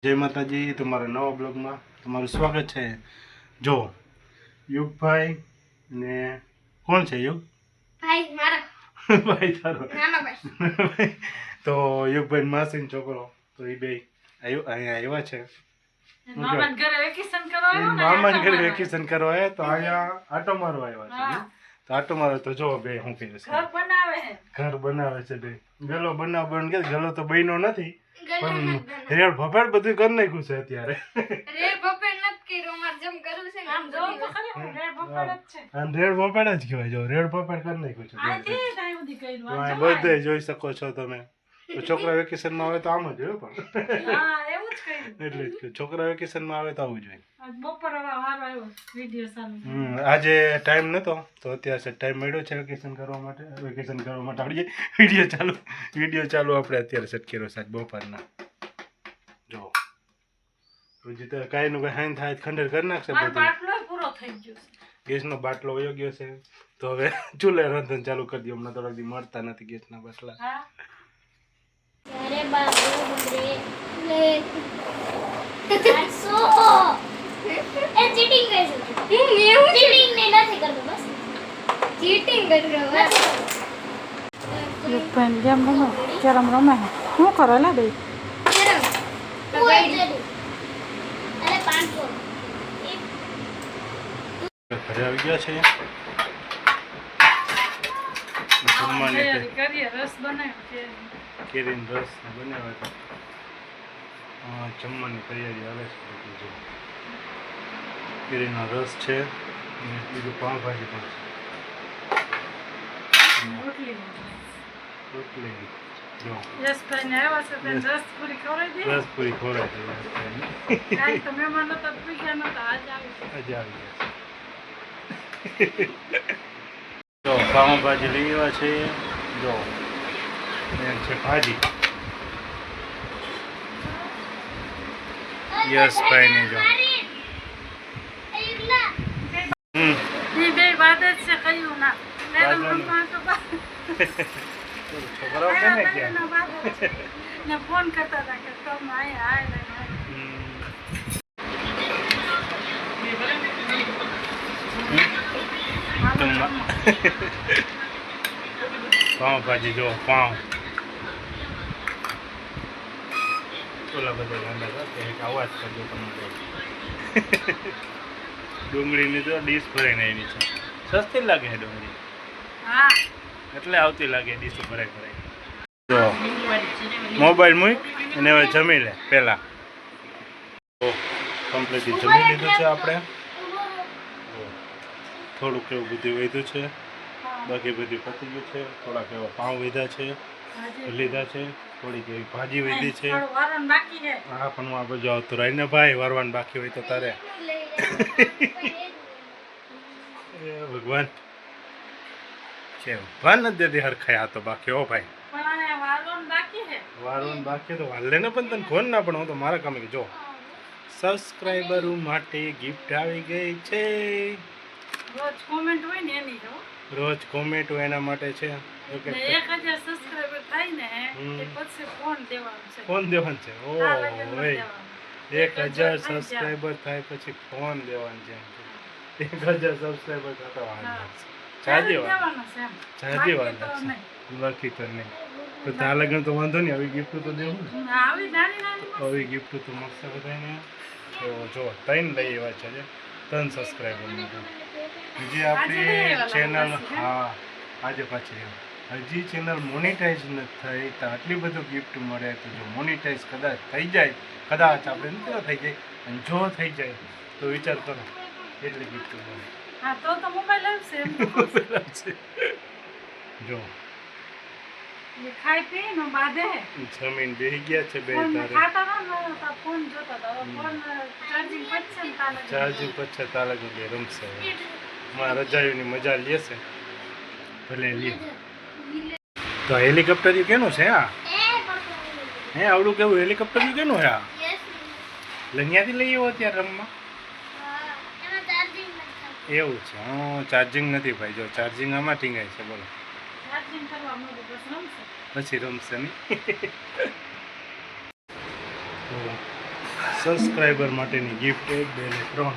જય માતાજી, તમારા નવા બ્લોગમાં તમારું સ્વાગત છે। જો યુગભાઈ ને કોણ છે યુગ? ભાઈ મારા ભાઈ તારો નાનો ભાઈ। તો યુગભાઈ માસીનો છોકરો તો એ બે અહીંયા આવ્યા છે મામાના ઘરે વેકેશન કરવા આવ્યો ને, મામાના ઘરે વેકેશન કરવા આવ્યા તો અહીંયા આટો મારવા આવ્યા છે। તો આટો મારો તો જો બે શું કહે છે, ઘર બનાવે છે, ઘર બનાવે છે બે ગલો બનાવ કે ગલો તો બન્યો નથી પણ રેડ ભફાડ બધું કરી નાખ્યું છે અત્યારે। રે બપે નત કર્યો માર જમ કરું છે ને આમ જો તો ખરી હું રેડ બફાડ જ છે। અને રેડ ભફાડ જ કહેવાય, જો રેડ ભફાડ કરી નાખ્યું છે આ તે તાઈ બધી કર્યું તો આ આ જમાય। બધે જોઈ શકો છો તમે। તો છોકરા વેકેશનમાં આવે તો આમ જ હોય પણ હા એવું જ કર્યું। એટલે જ કે છોકરા વેકેશનમાં આવે તો આવું જોઈએ। આજ બપોર વાળો આવ્યો વિડિયો ચાલુ। આજે ટાઈમ નહોતો તો અત્યારે ટાઈમ મળ્યો છે વેકેશન કરવા માટે આપણે વિડીયો ચાલુ આપણે અત્યારે સેટ કર્યો સાહેબ બપોરના। જો હજી તો કાંઈનું કાંઈ હાઈન થાય ખંડેર કરી નાખશે મારો બધું। બાટલો પૂરો થઈ ગયો છે। ગેસનો બાટલો વયો ગયો છે તો હવે ચૂલે રંધન ચાલુ કરી દો। હમણાં થોડાક દી મળતા નથી ગેસના બાટલા। હા અરે બાબુ રે લે સો એ ચીટિંગ કરે છે હું ચીટિંગ ને નથી કરતો બસ ચીટિંગ કરતો બસ યુગભાઈ જેમ રમો કેરમ રમે શું કરો લા બે ચલો કોઈ દે અરે 500 ઘરે આવી ગયા છે જમવાની તૈયારી કરીએ રસ બનાવ્યો છે। કેરીનો રસ બનાવ્યો હતો। જમવાની તૈયારી હાલે છે બધું। જો કેરીનો રસ છે અને બીજું પાઉંભાજી પણ છે રોટલી રોટલી। જો યશભાઈ ને આવ્યા છે તેને રસ પૂરી ખવડાવી દે। રસ પૂરી ખવડાવી દઈએ। કાલ તો મહેમાન હતા પૂછ્યા નતા આજ આવી છે। આજે આવી ગયા છે। જો પાઉંભાજી લઈ આવ્યા છે। જો મેન છે ભાજી યશભાઈની। જો ઈ બે વાત જ છે કયું ના મેડમ વાંધો નહીં। રમવા તો બા- છોકરાઓ છે ને ક્યાં ના વાત જ છે। ને ફોન કરતા હતા કે તમે આયા આયા પાઉંભાજી જો પાઉં ઓલા બધા ગાંડા હતા એક અવાજ કરજો તમે। ડુંગળીની તો ડીશ ભરાઈને એની છે સસ્તી જ લાગે છે ડુંગળી હા એટલે આવતી લાગે ડીશ ભરાઈ ભરાઈ। જો મોબાઈલ મૂક અને હવે જમી લે પહેલાં તો કમ્પ્લીટ જમી લીધું છે આપણે। થોડુંક એવું બધું વધ્યું છે બાકી બધું પતી ગયું છે। થોડાક એવા પાઉં વધ્યા છે લીધા છે થોડીક એવી ભાજી વધી છે। થોડું વારણ બાકી છે। હા પણ હું આ બાજુ આવતું રહી ને ભાઈ વારવાનું બાકી હોય તો તારે એ ભગવાન છે ભાન નથી દેતી હરખાઈ આ તો બાકી હો ભાઈ પણ આને વારણ બાકી છે। વારવાનું બાકી તો વાલે ને પણ તને ફોન ના પણ હું તો મારા કામે જો સબસ્ક્રાઈબરો માટે ગિફ્ટ આવી ગઈ છે। રોજ કોમેન્ટ હોય ને એની જો રોજ કોમેન્ટ એના માટે છે। ઓકે ને 1000 સબસ્ક્રાઇબર થાય ને તે પછી ફોન દેવાનું છે। ફોન દેવાનું છે ઓ આ લગન ભાઈ દેવાનું। 1000 સબસ્ક્રાઈબર થાય પછી ફોન દેવાનું છે। 1000 સબસ્ક્રાઈબર થતા વાર લાગશે। જાજી વાર દેવાનું છે એમ। જાજી વાર બાકી તો લાગશે નહીં। બાકી તો નહીં તો ત્યાં લગન તો વાંધો નહીં આવી ગિફ્ટ તો દેવું ને આવી નાની નાની આવી ગિફ્ટ તો મળશે બધાને। તો જો 3 લઈ એવા છે 3 સબસ્ક્રાઈબર બીજી આપણી ચેનલ હા આજે પાછી હજી ચેનલ મોનિટાઈઝ નથી થઈ તો આટલી બધું ગિફ્ટ મળે તો જો મોનિટાઈઝ કદાચ થઈ જાય કદાચ આપણે નથી થઈ જાય અને જો થઈ જાય તો વિચાર કરો કેટલી ગિફ્ટ મળે। હા તો મોબાઈલ આવશે એમ તો જો એ ખાઈ પી નો બાધે જમીન બેસી ગયા છે બે ફોન તારે ખાતા ના તો ફોન જોતા હતા ફોન ચાર્જિંગ પતશે ને તાલે ચાર્જિંગ પછી તારા ગમે રમશે માં રજાયુની મજા લેશે ભલે લે। તો હેલિકોપ્ટર કેનું છે આ હે આવડું કેવું હેલિકોપ્ટર કેનું છે આ લંગિયાથી લઈ આવ્યો ત્યારે રમવા એવું છે હા ચાર્જિંગ નથી ભાઈ જો ચાર્જિંગ આમાં ટીંગાય છે બોલો ચાર્જિંગ કરવા મળે બસ રમશે પછી રમશે નહીં સબસ્ક્રાઈબર માટેની ગિફ્ટ 1 2 ને 3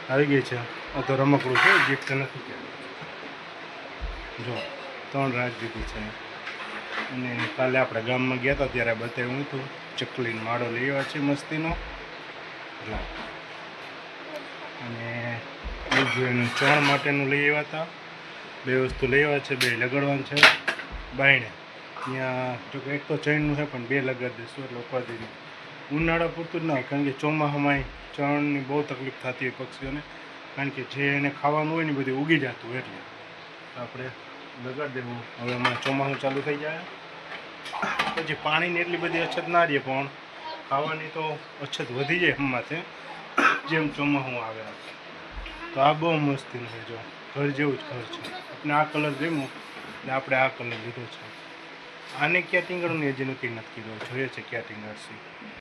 આવી ગઈ છે. આ તો રમકડું છે, ગિફ્ટ નથી કે જો 3 રાખી દીધી છે. અને કાલે આપણે ગામમાં ગયા હતા ત્યારે બતાવ્યું હતું ચકલીનો માળો લઈ આવ્યા છે મસ્તીનો. અને બીજું એનું ચણ માટેનું લઈ આવ્યા હતા. 2 વસ્તુ લઈ આવ્યા છે, 2 લગાડવાનું છે બાયણે. ત્યાં જો કે એક તો ચણનું છે પણ 2 લગાડી દઈશું એટલે ઉપાધિની. ઉનાળા પૂરતું જ ના, કારણ કે ચોમાસામાં ચણની બહુ તકલીફ થતી હોય પક્ષીઓને, કારણ કે જે એને ખાવાનું હોય ને બધું ઉગી જતું હોય એટલે આપણે લગાડી દેવું. હવે અમારે ચોમાસું ચાલુ થઈ જાય પછી પાણીની એટલી બધી અછત ના રહે, પણ ખાવાની તો અછત વધી જાય હમણાંથી જેમ ચોમાસું આવે. તો આ બહુ મસ્તીનું છે, જો ઘર જેવું જ ઘર છે. આપણે આ કલર ગમ્યું એટલે આપણે આ કલર લીધો છે. આને ક્યાં ટીંગળની હજી નક્કી નથી કીધું, જોઈએ છે ક્યાં ટીંગળ છે.